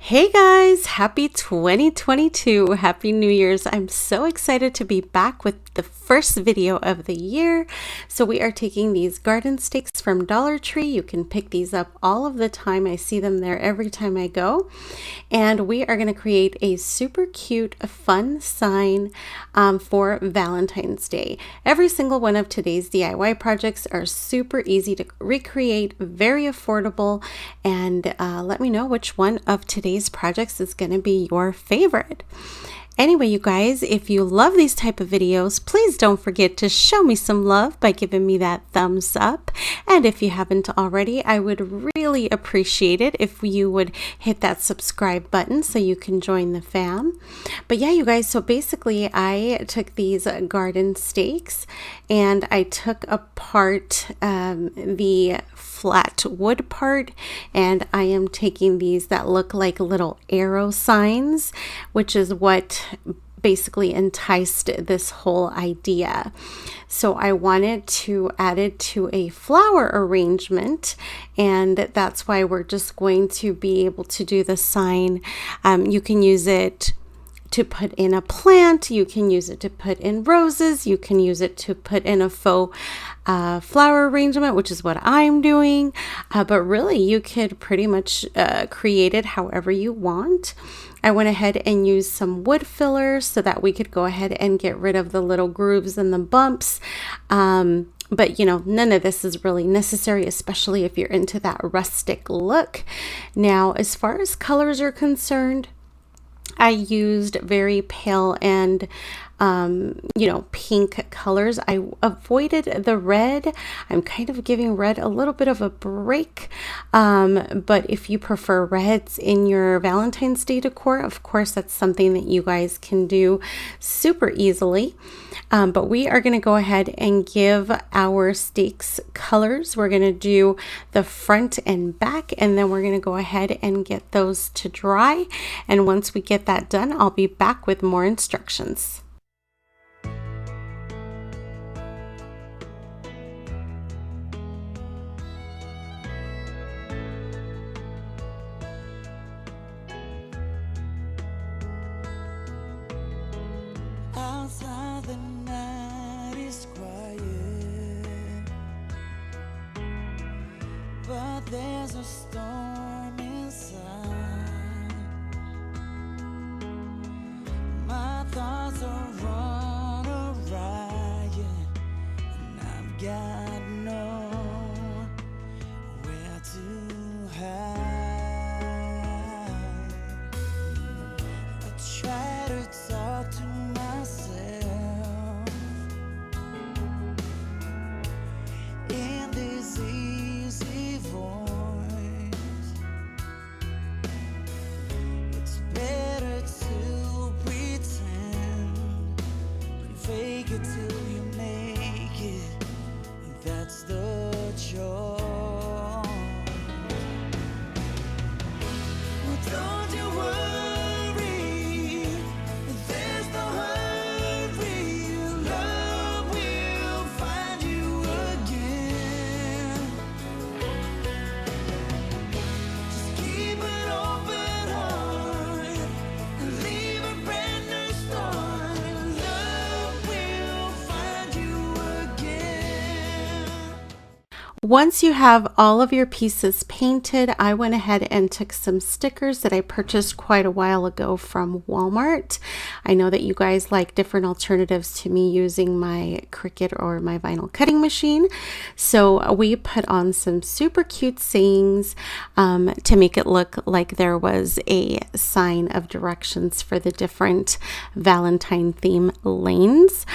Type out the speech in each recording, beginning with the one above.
Hey guys, happy 2022. Happy New Year's. I'm so excited to be back with the first video of the year. So we are taking these garden stakes from Dollar Tree. You can pick these up all of the time. I see them there every time I go. And we are going to create a super cute, fun sign for Valentine's Day. Every single one of today's DIY projects are super easy to recreate, very affordable, and let me know which one of today's projects is going to be your favorite. Anyway, you guys, if you love these type of videos, please don't forget to show me some love by giving me that thumbs up. And if you haven't already, I would really appreciate it if you would hit that subscribe button so you can join the fam. But yeah, you guys, so basically I took these garden stakes and I took apart the flat wood part, and I am taking these that look like little arrow signs, which is what basically enticed this whole idea. So I wanted to add it to a flower arrangement, and that's why we're just going to be able to do the sign. You can use it to put in a plant, you can use it to put in roses, you can use it to put in a faux flower arrangement, which is what I'm doing, but really you could pretty much create it however you want. I went ahead and used some wood filler so that we could go ahead and get rid of the little grooves and the bumps. But you know, none of this is really necessary, especially if you're into that rustic look. Now, as far as colors are concerned, I used very pale and pink colors. I avoided the red. I'm kind of giving red a little bit of a break. But if you prefer reds in your Valentine's Day decor, of course, that's something that you guys can do super easily. But we are going to go ahead and give our stakes colors. We're going to do the front and back, and then we're going to go ahead and get those to dry. And once we get that done, I'll be back with more instructions. Outside the night is quiet, but there's a storm inside. My thoughts are on a riot, and I've got nowhere to hide. I try to talk to myself in this easy voice. It's better to pretend, but fake it till you make it. That's the choice. Well, don't you worry, there's no hurry. Love will find you again. Just keep an open heart and leave a brand new start. Love will find you again. Once you have all of your pieces painted, I went ahead and took some stickers that I purchased quite a while ago from Walmart. I know that you guys like different alternatives to me using my Cricut or my vinyl cutting machine. So we put on some super cute sayings to make it look like there was a sign of directions for the different Valentine theme lanes.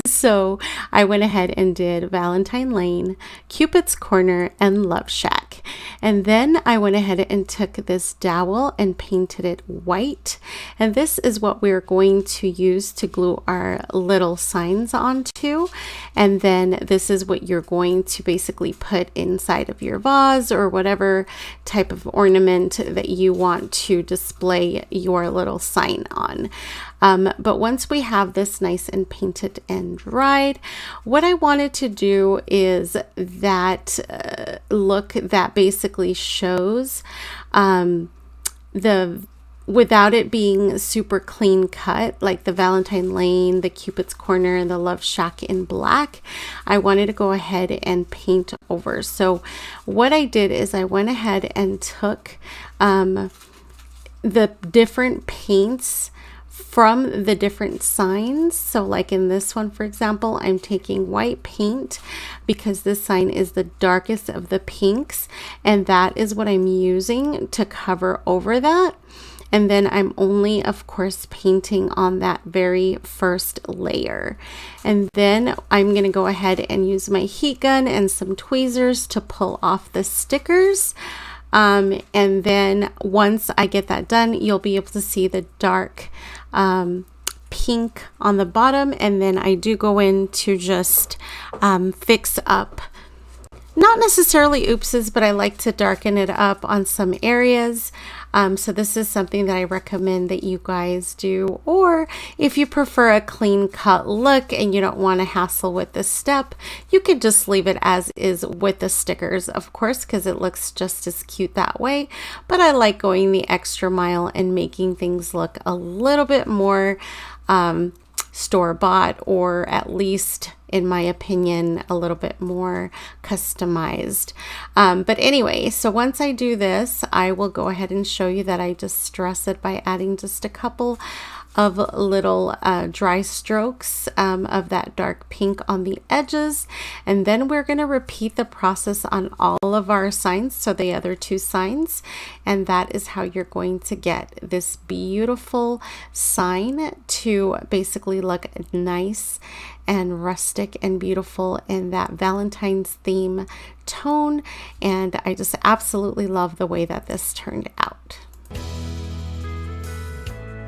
So I went ahead and did Valentine Lane, Cupid's Corner, and Love Shack. And then I went ahead and took this dowel and painted it white. And this is what we're going to use to glue our little signs onto. And then this is what you're going to basically put inside of your vase or whatever type of ornament that you want to display your little sign on. But once we have this nice and painted and dried, what I wanted to do is that look that basically shows the without it being super clean cut, like the Valentine Lane, the Cupid's Corner, and the Love Shack in black. I wanted to go ahead and paint over. So what I did is I went ahead and took the different paints from the different signs. So like in this one, for example, I'm taking white paint because this sign is the darkest of the pinks, and that is what I'm using to cover over that. And then I'm only, of course, painting on that very first layer. And then I'm going to go ahead and use my heat gun and some tweezers to pull off the stickers. And then once I get that done, you'll be able to see the dark pink on the bottom. And then I do go in to just fix up, not necessarily oopses, but I like to darken it up on some areas. So this is something that I recommend that you guys do. Or if you prefer a clean cut look and you don't want to hassle with this step, you could just leave it as is with the stickers, of course, because it looks just as cute that way. But I like going the extra mile and making things look a little bit more store-bought, or at least, in my opinion, a little bit more customized. But anyway, so once I do this, I will go ahead and show you that I just stress it by adding just a couple of little dry strokes of that dark pink on the edges. And then we're going to repeat the process on all of our signs, so the other two signs. And that is how you're going to get this beautiful sign to basically look nice and rustic and beautiful in that Valentine's theme tone. And I just absolutely love the way that this turned out.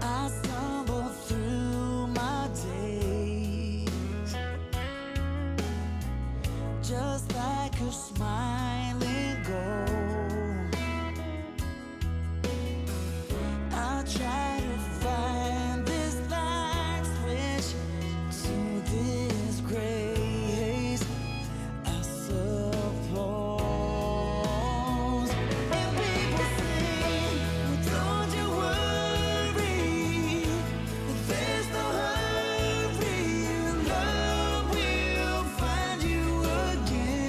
I stumble through my days just like a smiling ghost. I try to find this light switch to this grace, I suppose. And people say, don't you worry, there's no hurry, love will find you again.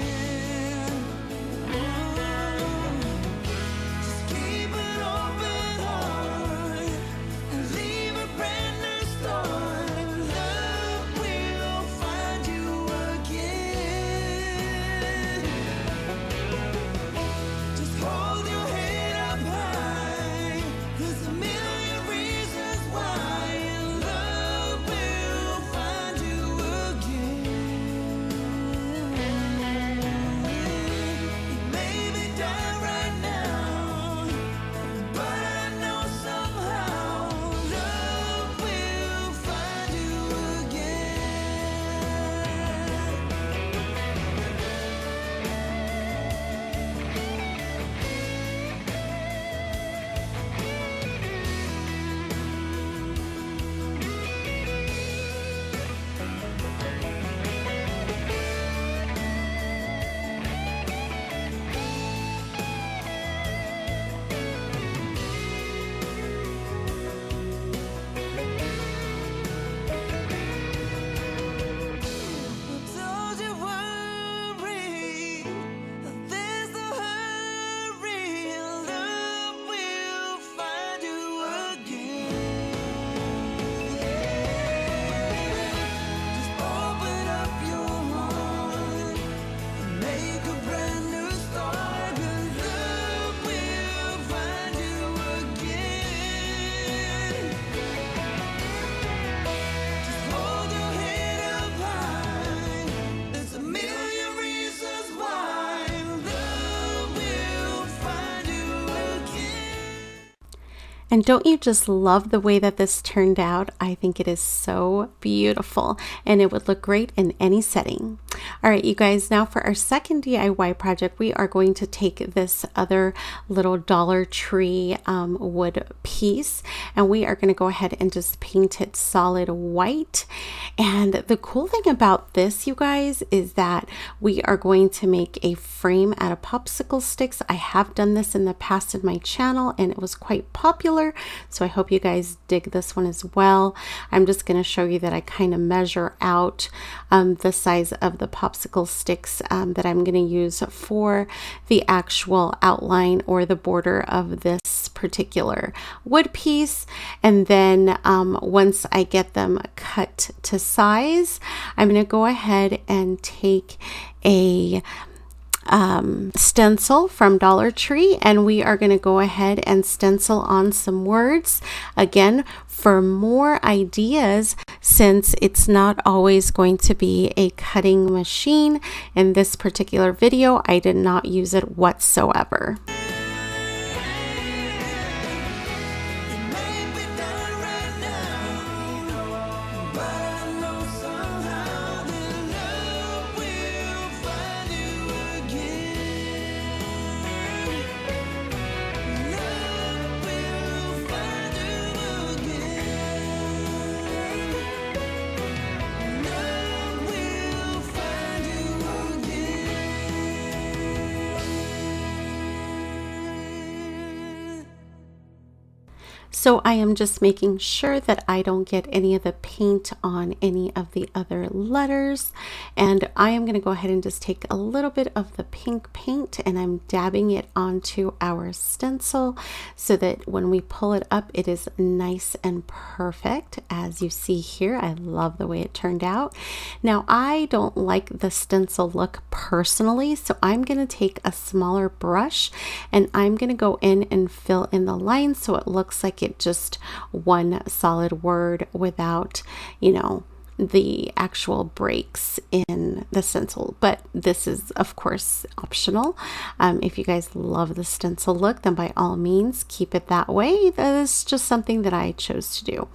And don't you just love the way that this turned out? I think it is so beautiful and it would look great in any setting. All right, you guys, now for our second DIY project, we are going to take this other little Dollar Tree wood piece, and we are going to go ahead and just paint it solid white. And the cool thing about this, you guys, is that we are going to make a frame out of popsicle sticks. I have done this in the past in my channel and it was quite popular, so I hope you guys dig this one as well. I'm just going to show you that I kind of measure out the size of the popsicle sticks that I'm going to use for the actual outline or the border of this particular wood piece. And then once I get them cut to size, I'm going to go ahead and take a stencil from Dollar Tree, and we are going to go ahead and stencil on some words. Again, for more ideas, since it's not always going to be a cutting machine, in this particular video I did not use it whatsoever. So I am just making sure that I don't get any of the paint on any of the other letters. And I am going to go ahead and just take a little bit of the pink paint and I'm dabbing it onto our stencil so that when we pull it up, it is nice and perfect. As you see here, I love the way it turned out. Now, I don't like the stencil look personally, so I'm going to take a smaller brush and I'm going to go in and fill in the lines so it looks like it just one solid word without, you know, the actual breaks in the stencil. But this is of course optional. If you guys love the stencil look, then by all means keep it that way. That is just something that I chose to do.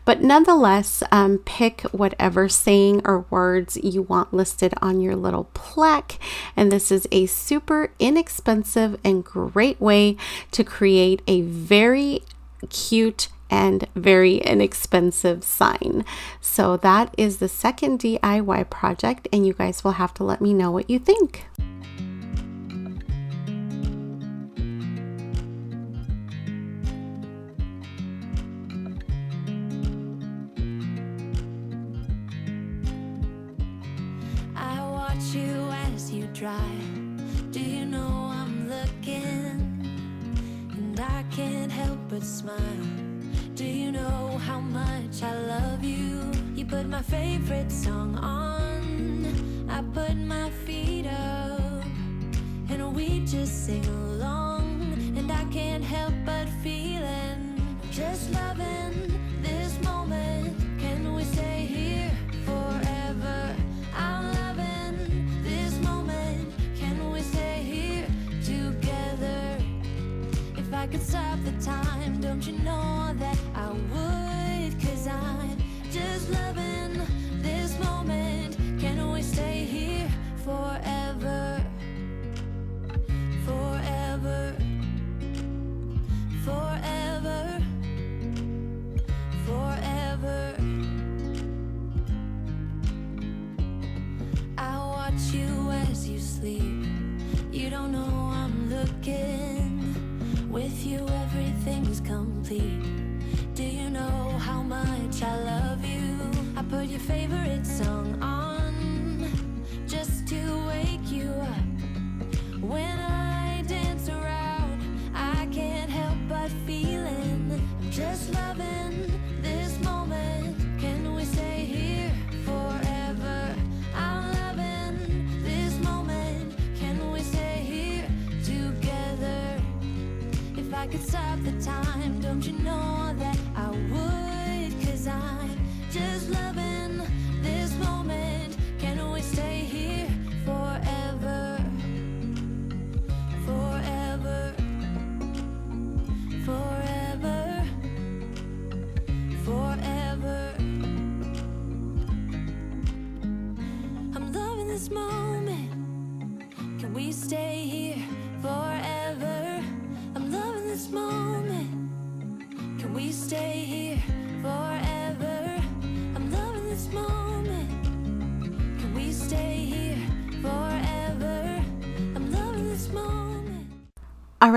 But nonetheless, pick whatever saying or words you want listed on your little plaque, and this is a super inexpensive and great way to create a very cute and very inexpensive sign. So that is the second DIY project, and you guys will have to let me know what you think. I watch you as you drive. Do you know I'm looking? And I can't help but smile. Do you know how much I love you? You put my favorite song on, I put my feet up, and we just sing along. And I can't help but feeling, just loving this moment. Can we stay here forever? I'm loving this moment. Can we stay here together? If I could stop the time, don't you know that I would? 'Cause I'm just loving this moment. Can we stay here forever? Forever. Forever. Forever. I watch you as you sleep. You don't know I'm looking. With you everything's complete. Do you know how much I love you? I put your favorite song on just to wake you up. When I dance around, I can't help but feeling, just loving this moment. Can we stay here forever? I'm loving this moment. Can we stay here together? If I could stop the time, don't you know that I would? 'Cause I'm just loving this moment. Can we stay here forever? Forever. Forever.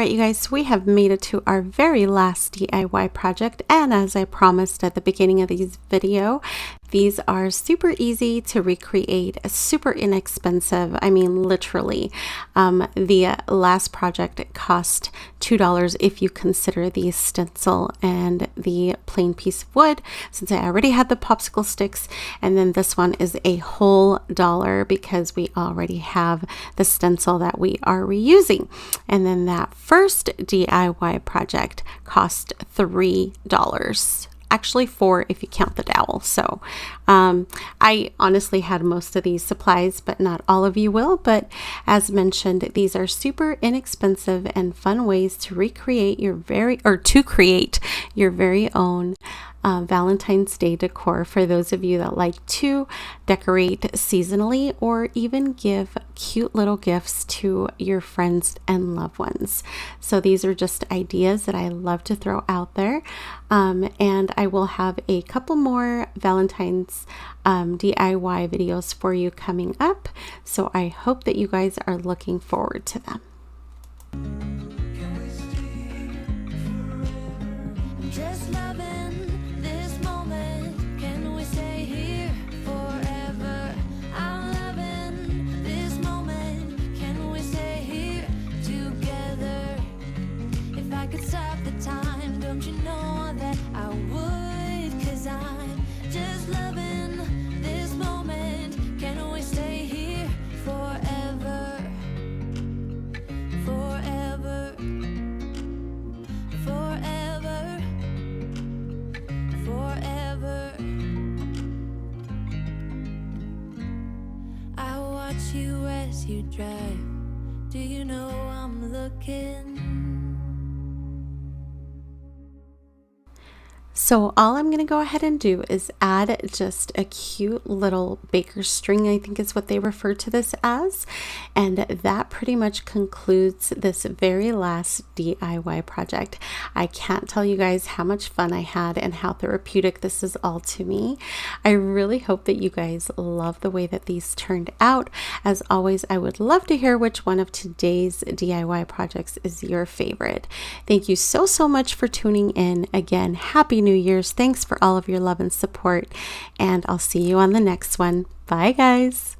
right, you guys, so we have made it to our very last DIY project, and as I promised at the beginning of this video, these are super easy to recreate, super inexpensive. I mean, literally, the last project cost $2 if you consider the stencil and the plain piece of wood, since I already had the popsicle sticks, and then this one is a whole $1 because we already have the stencil that we are reusing. And then that first DIY project cost $3. Actually 4 if you count the dowel. So I honestly had most of these supplies, but not all of you will. But as mentioned, these are super inexpensive and fun ways to recreate create your very own Valentine's Day decor for those of you that like to decorate seasonally or even give cute little gifts to your friends and loved ones. So these are just ideas that I love to throw out there. And I will have a couple more Valentine's DIY videos for you coming up. So I hope that you guys are looking forward to them. Just loving this moment. Can we stay here forever? I'm loving this moment. Can we stay here together? If I could stop the time, don't you know that I would? 'Cause I'm just loving this moment. Can we stay here forever? Forever. Forever. Forever. I watch you as you drive. Do you know I'm looking? So all I'm going to go ahead and do is add just a cute little baker's string, I think is what they refer to this as. And that pretty much concludes this very last DIY project. I can't tell you guys how much fun I had and how therapeutic this is all to me. I really hope that you guys love the way that these turned out. As always, I would love to hear which one of today's DIY projects is your favorite. Thank you so much for tuning in. Again, Happy New Year's. Thanks for all of your love and support, and I'll see you on the next one. Bye, guys.